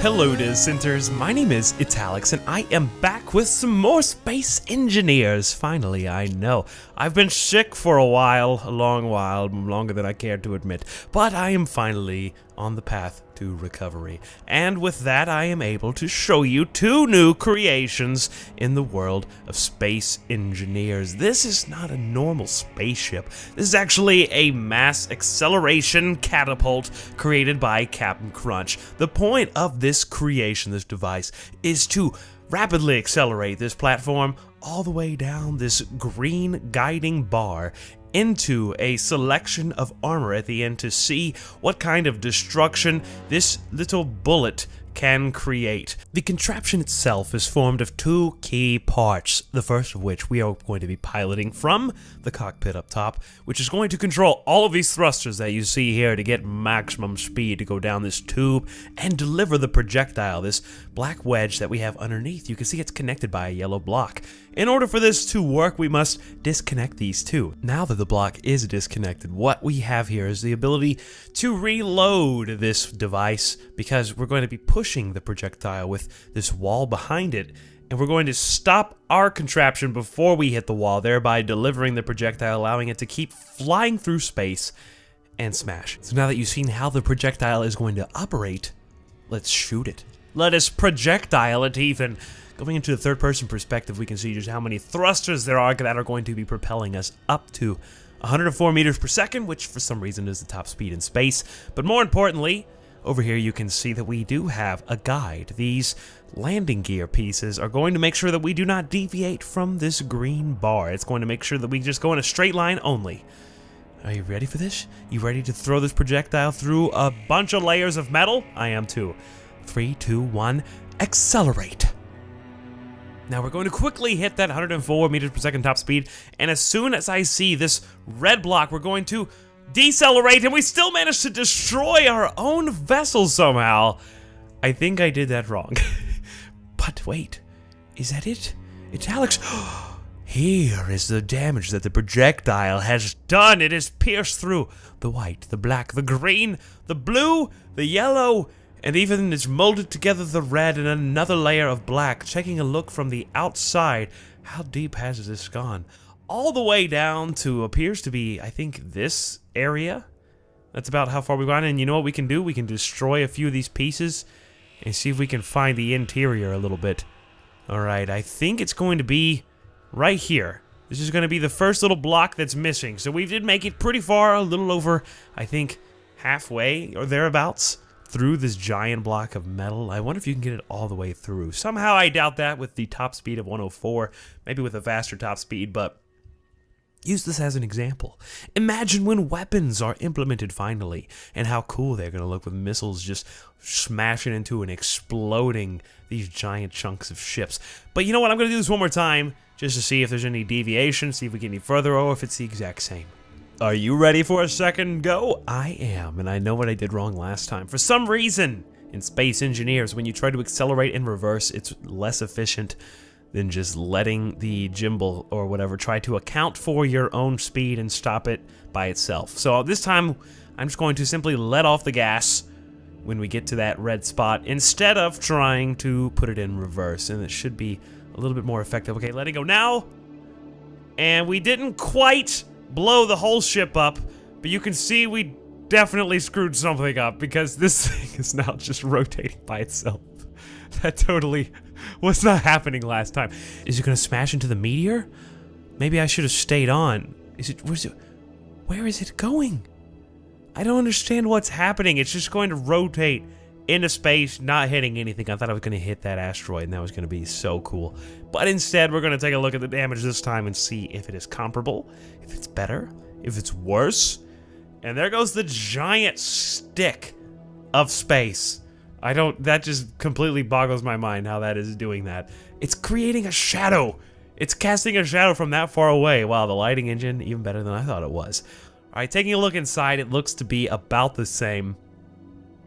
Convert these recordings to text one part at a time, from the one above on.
Hello Dissenters, my name is Italyx and I am back with some more Space Engineers. Finally, I know. I've been sick for a while, a long while, longer than I care to admit, but I am finally on the path to recovery. And with that, I am able to show you two new creations in the world of Space Engineers. This is not a normal spaceship. This is actually a mass acceleration catapult created by Captain Crunch. The point of this creation, this device, is to rapidly accelerate this platform all the way down this green guiding bar into a selection of armor at the end to see what kind of destruction this little bullet can create. The contraption itself is formed of two key parts, the first of which we are going to be piloting from the cockpit up top, which is going to control all of these thrusters that you see here to get maximum speed to go down this tube and deliver the projectile, this black wedge that we have underneath. You can see it's connected by a yellow block. In order for this to work, we must disconnect these two. Now that the block is disconnected, what we have here is the ability to reload this device, because we're going to be pushing the projectile with this wall behind it, and we're going to stop our contraption before we hit the wall, thereby delivering the projectile, allowing it to keep flying through space and smash. So now that you've seen how the projectile is going to operate, let's shoot it. Let us projectile it even. Going into the third-person perspective, we can see just how many thrusters there are that are going to be propelling us up to 104 meters per second, which for some reason is the top speed in space. But more importantly, over here you can see that we do have a guide. These landing gear pieces are going to make sure that we do not deviate from this green bar. It's going to make sure that we just go in a straight line only. Are you ready for this? You ready to throw this projectile through a bunch of layers of metal? I am too. 3, 2, 1, accelerate. Now we're going to quickly hit that 104 meters per second top speed, and as soon as I see this red block, we're going to decelerate, and we still managed to destroy our own vessel somehow. I think I did that wrong. But wait, is that it? Italyx. Here is the damage that the projectile has done. It has pierced through the white, the black, the green, the blue, the yellow, and even it's molded together the red and another layer of black. Taking a look from the outside, how deep has this gone? All the way down to appears to be, I think, this area. That's about how far we've gone, and you know what we can do? We can destroy a few of these pieces and see if we can find the interior a little bit. Alright, I think it's going to be right here. This is going to be the first little block that's missing. So we did make it pretty far, a little over, I think, halfway or thereabouts through this giant block of metal. I wonder if you can get it all the way through. Somehow I doubt that with the top speed of 104, maybe with a faster top speed, but use this as an example. Imagine when weapons are implemented finally, and how cool they're going to look with missiles just smashing into and exploding these giant chunks of ships. But you know what? I'm going to do this one more time just to see if there's any deviation, see if we get any further, or if it's the exact same. Are you ready for a second go? I am, and I know what I did wrong last time. For some reason, in Space Engineers, when you try to accelerate in reverse, it's less efficient than just letting the gimbal or whatever try to account for your own speed and stop it by itself. So this time, I'm just going to simply let off the gas when we get to that red spot, instead of trying to put it in reverse, and it should be a little bit more effective. Okay, letting go now. And we didn't quite blow the whole ship up, but you can see we definitely screwed something up, because this thing is now just rotating by itself. That totally was not happening last time. Is it gonna smash into the meteor? Maybe I should have stayed on. Where is it going? I don't understand what's happening. It's just going to rotate into space, not hitting anything. I thought I was gonna hit that asteroid, and that was gonna be so cool. But instead, we're gonna take a look at the damage this time and see if it is comparable, if it's better, if it's worse. And there goes the giant stick of space. That just completely boggles my mind how that is doing that. It's creating a shadow. It's casting a shadow from that far away. Wow, the lighting engine, even better than I thought it was. All right, taking a look inside, it looks to be about the same,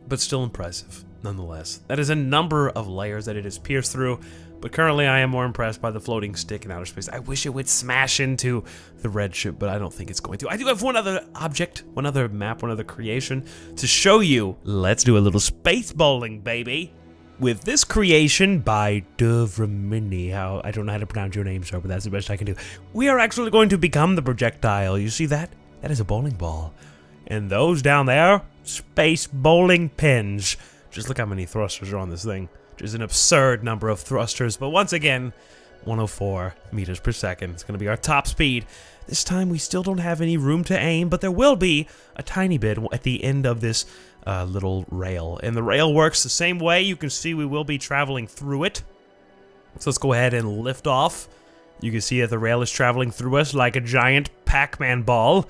but still impressive, nonetheless. That is a number of layers that it has pierced through, but currently I am more impressed by the floating stick in outer space. I wish it would smash into the red ship, but I don't think it's going to. I do have one other object, one other map, one other creation to show you. Let's do a little space bowling, baby. with this creation by Dovramini. I don't know how to pronounce your name, sir, but that's the best I can do. We are actually going to become the projectile. You see that? That is a bowling ball. And those down there, space bowling pins. Just look how many thrusters are on this thing. Just an absurd number of thrusters, but once again, 104 meters per second. It's going to be our top speed. This time we still don't have any room to aim, but there will be a tiny bit at the end of this little rail. And the rail works the same way. You can see we will be traveling through it. So let's go ahead and lift off. You can see that the rail is traveling through us like a giant Pac-Man ball.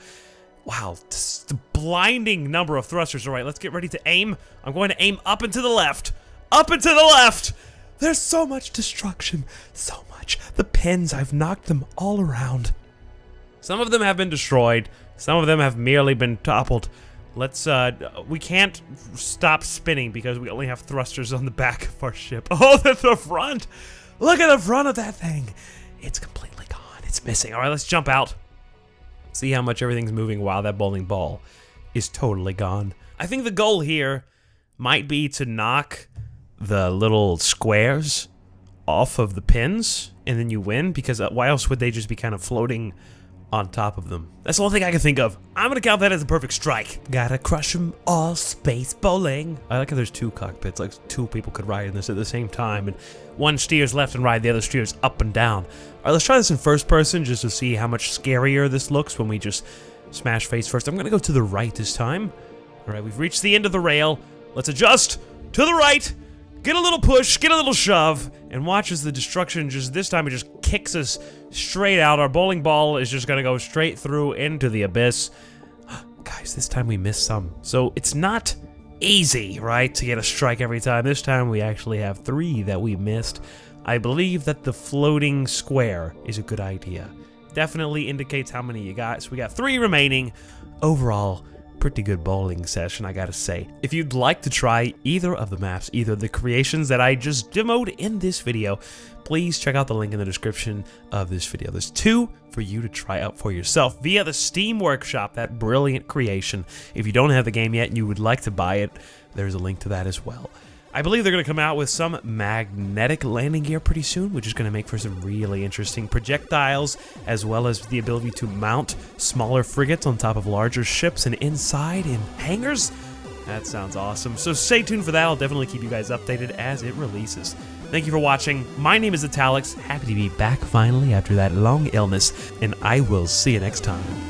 Wow, the blinding number of thrusters. All right, let's get ready to aim. I'm going to aim up and to the left. Up and to the left! There's so much destruction. So much. The pins, I've knocked them all around. Some of them have been destroyed. Some of them have merely been toppled. Let's, we can't stop spinning because we only have thrusters on the back of our ship. Oh, that's the front! Look at the front of that thing! It's completely gone. It's missing. Alright, let's jump out. See how much everything's moving while that bowling ball is totally gone. I think the goal here might be to knock the little squares off of the pins, and then you win, because why else would they just be kind of floating on top of them? That's the only thing I can think of. I'm gonna count that as a perfect strike. Gotta crush them all, space bowling. I like how there's two cockpits, like two people could ride in this at the same time, and one steers left and right, the other steers up and down. Alright, let's try this in first person just to see how much scarier this looks when we just smash face first. I'm gonna go to the right this time. Alright, we've reached the end of the rail. Let's adjust to the right. Get a little push, get a little shove, and watch as the destruction just this time it just kicks us straight out. Our bowling ball is just gonna go straight through into the abyss. Guys, this time we missed some. So it's not easy, right, to get a strike every time. This time we actually have 3 that we missed. I believe that the floating square is a good idea. Definitely indicates how many you got. So we got 3 remaining. Overall, pretty good bowling session, I gotta say. If you'd like to try either of the maps, either the creations that I just demoed in this video, please check out the link in the description of this video. There's 2 for you to try out for yourself via the Steam Workshop, that brilliant creation. If you don't have the game yet and you would like to buy it, there's a link to that as well. I believe they're going to come out with some magnetic landing gear pretty soon, which is going to make for some really interesting projectiles, as well as the ability to mount smaller frigates on top of larger ships and inside in hangars. That sounds awesome. So stay tuned for that. I'll definitely keep you guys updated as it releases. Thank you for watching. My name is Italix. Happy to be back finally after that long illness, and I will see you next time.